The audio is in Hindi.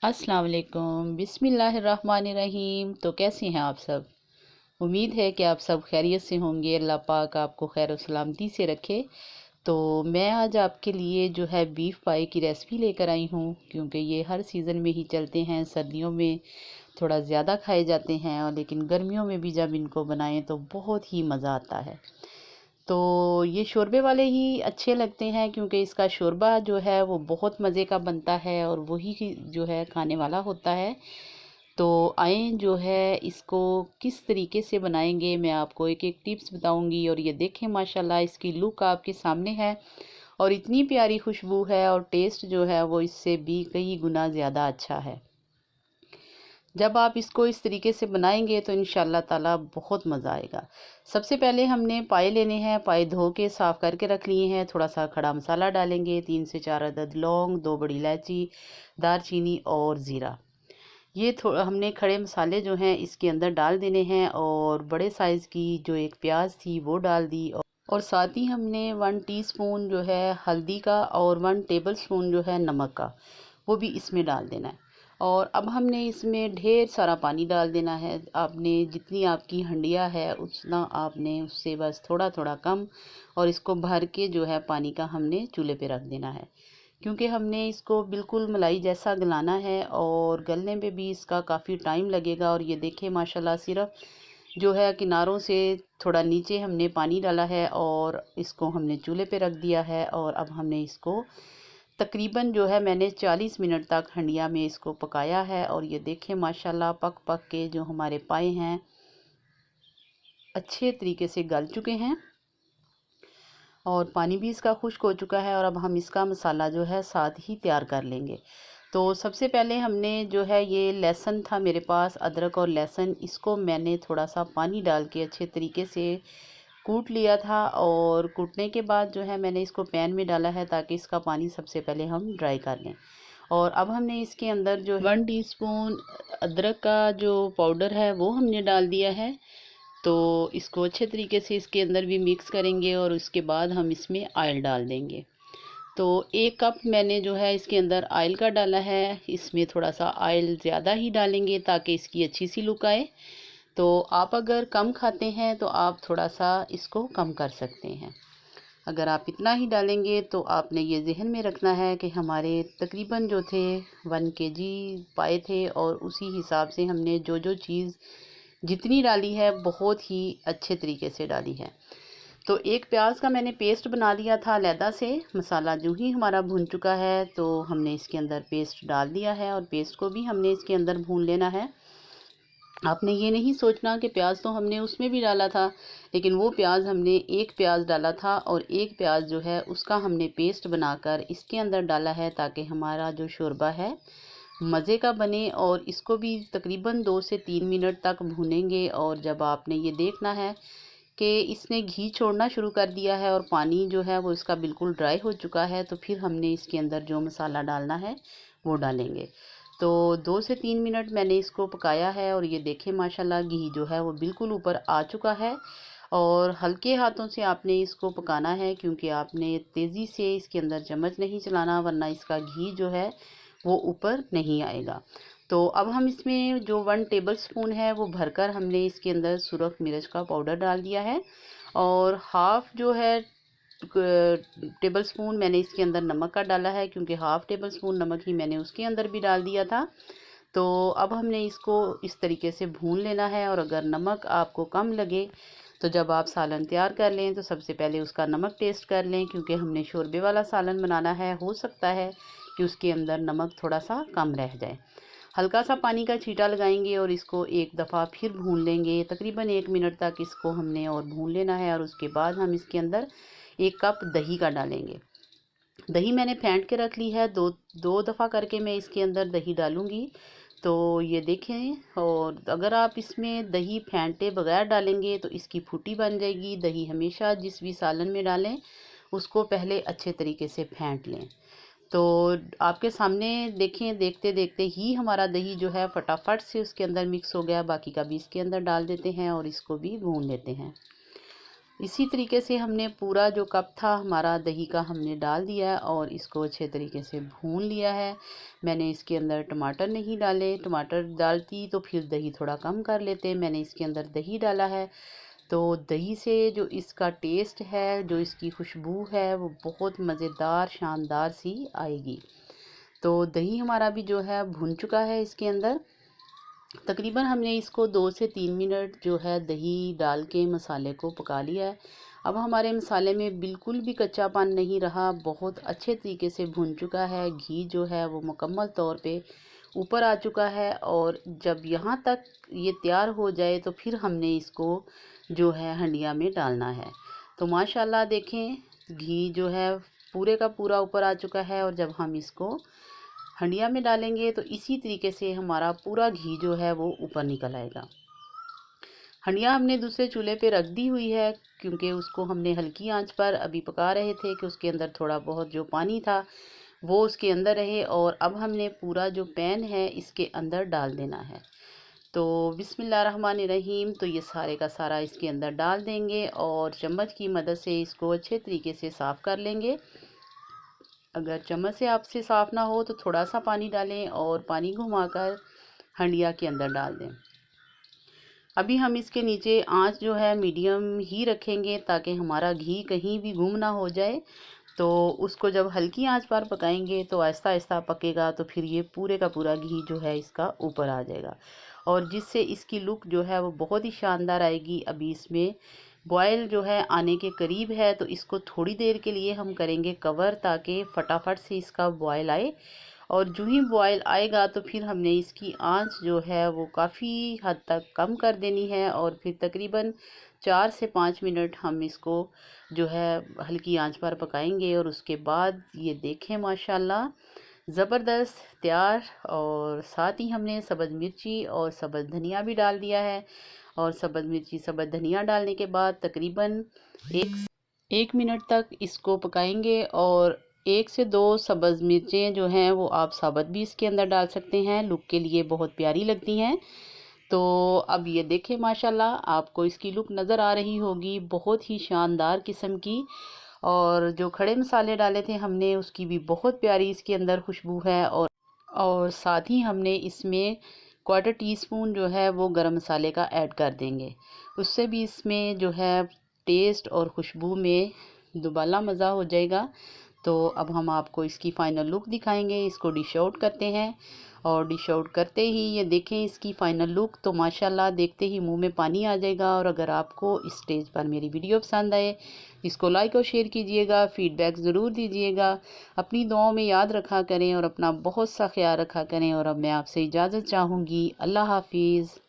अस्सलाम वालेकुम बिस्मिल्लाहिर्रहमानिर्रहीम। तो कैसे हैं आप सब? उम्मीद है कि आप सब खैरियत से होंगे। अल्लाह पाक आपको खैर और सलामती से रखे। तो मैं आज आपके लिए जो है बीफ पाई की रेसिपी लेकर आई हूँ, क्योंकि ये हर सीज़न में ही चलते हैं। सर्दियों में थोड़ा ज़्यादा खाए जाते हैं और लेकिन गर्मियों में भी जब इनको बनाएं तो बहुत ही मज़ा आता है। तो ये शोरबे वाले ही अच्छे लगते हैं, क्योंकि इसका शोरबा जो है वो बहुत मज़े का बनता है और वही जो है खाने वाला होता है। तो आए जो है इसको किस तरीके से बनाएंगे, मैं आपको एक एक टिप्स बताऊंगी। और ये देखें माशाल्लाह इसकी लुक आपके सामने है और इतनी प्यारी खुशबू है और टेस्ट जो है वो इससे भी कई गुना ज़्यादा अच्छा है। जब आप इसको इस तरीके से बनाएंगे तो इंशाल्लाह ताला बहुत मज़ा आएगा। सबसे पहले हमने पाए लेने हैं। पाए धो के साफ़ करके रख लिए हैं। थोड़ा सा खड़ा मसाला डालेंगे, 3 से 4 अदद लौंग, 2 बड़ी इलायची, दारचीनी और ज़ीरा। ये थोड़ा हमने खड़े मसाले जो हैं इसके अंदर डाल देने हैं। और बड़े साइज़ की जो एक प्याज थी वो डाल दी। और साथ ही हमने 1 टीस्पून जो है हल्दी का और 1 टेबलस्पून जो है नमक का वो भी इसमें डाल देना है। और अब हमने इसमें ढेर सारा पानी डाल देना है। आपने जितनी आपकी हंडिया है उतना आपने उससे बस थोड़ा थोड़ा कम, और इसको भर के जो है पानी का हमने चूल्हे पे रख देना है, क्योंकि हमने इसको बिल्कुल मलाई जैसा गलाना है और गलने में भी इसका काफ़ी टाइम लगेगा। और ये देखें माशाल्लाह सिर्फ जो है किनारों से थोड़ा नीचे हमने पानी डाला है और इसको हमने चूल्हे पे रख दिया है। और अब हमने इसको तकरीबन जो है मैंने 40 मिनट तक हंडिया में इसको पकाया है। और ये देखें माशाल्लाह पक पक के जो हमारे पाए हैं अच्छे तरीके से गल चुके हैं और पानी भी इसका खुश्क हो चुका है। और अब हम इसका मसाला जो है साथ ही तैयार कर लेंगे। तो सबसे पहले हमने जो है ये लहसुन था मेरे पास, अदरक और लहसुन, इसको मैंने थोड़ा सा पानी डाल के अच्छे तरीके से कूट लिया था। और कूटने के बाद जो है मैंने इसको पैन में डाला है ताकि इसका पानी सबसे पहले हम ड्राई कर लें। और अब हमने इसके अंदर जो 1 टीस्पून अदरक का जो पाउडर है वो हमने डाल दिया है। तो इसको अच्छे तरीके से इसके अंदर भी मिक्स करेंगे और उसके बाद हम इसमें ऑयल डाल देंगे। तो 1 कप मैंने जो है इसके अंदर ऑयल का डाला है। इसमें थोड़ा सा ऑयल ज़्यादा ही डालेंगे ताकि इसकी अच्छी सी लुक आए। तो आप अगर कम खाते हैं तो आप थोड़ा सा इसको कम कर सकते हैं। अगर आप इतना ही डालेंगे तो आपने ये ज़हन में रखना है कि हमारे तकरीबन जो थे 1 केजी पाए थे, और उसी हिसाब से हमने जो जो चीज़ जितनी डाली है बहुत ही अच्छे तरीके से डाली है। तो एक प्याज का मैंने पेस्ट बना लिया था अलहदा से। मसाला जो ही हमारा भुन चुका है तो हमने इसके अंदर पेस्ट डाल दिया है और पेस्ट को भी हमने इसके अंदर भून लेना है। आपने ये नहीं सोचना कि प्याज तो हमने उसमें भी डाला था, लेकिन वो प्याज हमने एक प्याज डाला था और एक प्याज जो है उसका हमने पेस्ट बनाकर इसके अंदर डाला है ताकि हमारा जो शोरबा है मज़े का बने। और इसको भी तकरीबन 2 से 3 मिनट तक भूनेंगे। और जब आपने ये देखना है कि इसने घी छोड़ना शुरू कर दिया है और पानी जो है वो इसका बिल्कुल ड्राई हो चुका है, तो फिर हमने इसके अंदर जो मसाला डालना है वो डालेंगे। तो 2 से 3 मिनट मैंने इसको पकाया है और ये देखें माशाल्लाह घी जो है वो बिल्कुल ऊपर आ चुका है। और हल्के हाथों से आपने इसको पकाना है, क्योंकि आपने तेज़ी से इसके अंदर चम्मच नहीं चलाना, वरना इसका घी जो है वो ऊपर नहीं आएगा। तो अब हम इसमें जो 1 टेबलस्पून है वो भरकर हमने इसके अंदर सुरख मिर्च का पाउडर डाल दिया है। और हाफ़ जो है टेबलस्पून मैंने इसके अंदर नमक का डाला है, क्योंकि हाफ़ टेबल स्पून नमक ही मैंने उसके अंदर भी डाल दिया था। तो अब हमने इसको इस तरीके से भून लेना है। और अगर नमक आपको कम लगे तो जब आप सालन तैयार कर लें तो सबसे पहले उसका नमक टेस्ट कर लें, क्योंकि हमने शोरबे वाला सालन बनाना है। हो सकता है कि उसके अंदर नमक थोड़ा सा कम रह जाए। हल्का सा पानी का छींटा लगाएंगे और इसको एक दफ़ा फिर भून लेंगे। तकरीबन 1 मिनट तक इसको हमने और भून लेना है। और उसके बाद हम इसके अंदर 1 कप दही का डालेंगे। दही मैंने फेंट के रख ली है। दो दफ़ा करके मैं इसके अंदर दही डालूंगी। तो ये देखें, और अगर आप इसमें दही फेंटे बगैर डालेंगे तो इसकी फूटी बन जाएगी। दही हमेशा जिस भी सालन में डालें उसको पहले अच्छे तरीके से फेंट लें। तो आपके सामने देखें, देखते देखते ही हमारा दही जो है फटाफट से उसके अंदर मिक्स हो गया। बाकी का भी इसके अंदर डाल देते हैं और इसको भी भून लेते हैं। इसी तरीके से हमने पूरा जो कप था हमारा दही का हमने डाल दिया है और इसको अच्छे तरीके से भून लिया है। मैंने इसके अंदर टमाटर नहीं डाले, टमाटर डालती तो फिर दही थोड़ा कम कर लेते। मैंने इसके अंदर दही डाला है, तो दही से जो इसका टेस्ट है, जो इसकी खुशबू है, वो बहुत मज़ेदार शानदार सी आएगी। तो दही हमारा भी जो है भुन चुका है। इसके अंदर तकरीबन हमने इसको 2 से 3 मिनट जो है दही डाल के मसाले को पका लिया है। अब हमारे मसाले में बिल्कुल भी कच्चापन नहीं रहा, बहुत अच्छे तरीके से भुन चुका है। घी जो है वो मुकम्मल तौर पे ऊपर आ चुका है और जब यहाँ तक ये तैयार हो जाए तो फिर हमने इसको जो है हंडिया में डालना है। तो माशाल्लाह देखें, घी जो है पूरे का पूरा ऊपर आ चुका है और जब हम इसको हंडिया में डालेंगे तो इसी तरीके से हमारा पूरा घी जो है वो ऊपर निकल आएगा। हंडिया हमने दूसरे चूल्हे पे रख दी हुई है क्योंकि उसको हमने हल्की आंच पर अभी पका रहे थे कि उसके अंदर थोड़ा बहुत जो पानी था वो उसके अंदर रहे। और अब हमने पूरा जो पैन है इसके अंदर डाल देना है। तो बिस्मिल्लाहिर्रहमानिर्रहीम, तो ये सारे का सारा इसके अंदर डाल देंगे और चम्मच की मदद से इसको अच्छे तरीके से साफ़ कर लेंगे। अगर चम्मच से आपसे साफ़ ना हो तो थोड़ा सा पानी डालें और पानी घुमाकर हंडिया के अंदर डाल दें। अभी हम इसके नीचे आंच जो है मीडियम ही रखेंगे ताकि हमारा घी कहीं भी गुम ना हो जाए। तो उसको जब हल्की आंच पर पकाएंगे तो आहिस्ता आहिस्ता पकेगा, तो फिर ये पूरे का पूरा घी जो है इसका ऊपर आ जाएगा और जिससे इसकी लुक जो है वो बहुत ही शानदार आएगी। अभी इसमें बॉयल जो है आने के करीब है, तो इसको थोड़ी देर के लिए हम करेंगे कवर ताकि फटाफट से इसका बॉयल आए। और जो ही बॉयल आएगा तो फिर हमने इसकी आंच जो है वो काफ़ी हद तक कम कर देनी है और फिर तकरीबन 4 से 5 मिनट हम इसको जो है हल्की आंच पर पकाएंगे। और उसके बाद ये देखें माशाल्लाह ज़बरदस्त तैयार। और साथ ही हमने सब्ज़ मिर्ची और सब्ज़ धनिया भी डाल दिया है। और सब्ज़ मिर्ची सब्ज़ धनिया डालने के बाद तकरीबन एक मिनट तक इसको पकाएंगे। और 1 से 2 सब्ज़ मिर्चें जो हैं वो आप साबुत भी इसके अंदर डाल सकते हैं, लुक के लिए बहुत प्यारी लगती हैं। तो अब ये देखें माशाल्लाह आपको इसकी लुक नज़र आ रही होगी, बहुत ही शानदार किस्म की। और जो खड़े मसाले डाले थे हमने उसकी भी बहुत प्यारी इसके अंदर खुशबू है। और साथ ही हमने इसमें 1/4 टीस्पून जो है वो गरम मसाले का ऐड कर देंगे, उससे भी इसमें जो है टेस्ट और खुशबू में दुबाला मज़ा हो जाएगा। तो अब हम आपको इसकी फ़ाइनल लुक दिखाएंगे। इसको डिश आउट करते हैं और डिश आउट करते ही ये देखें इसकी फ़ाइनल लुक, तो माशाल्लाह देखते ही मुंह में पानी आ जाएगा। और अगर आपको इस स्टेज पर मेरी वीडियो पसंद आए इसको लाइक और शेयर कीजिएगा, फ़ीडबैक ज़रूर दीजिएगा, अपनी दुआओं में याद रखा करें और अपना बहुत सा ख्याल रखा करें। और अब मैं आपसे इजाज़त चाहूँगी। अल्लाह हाफिज़।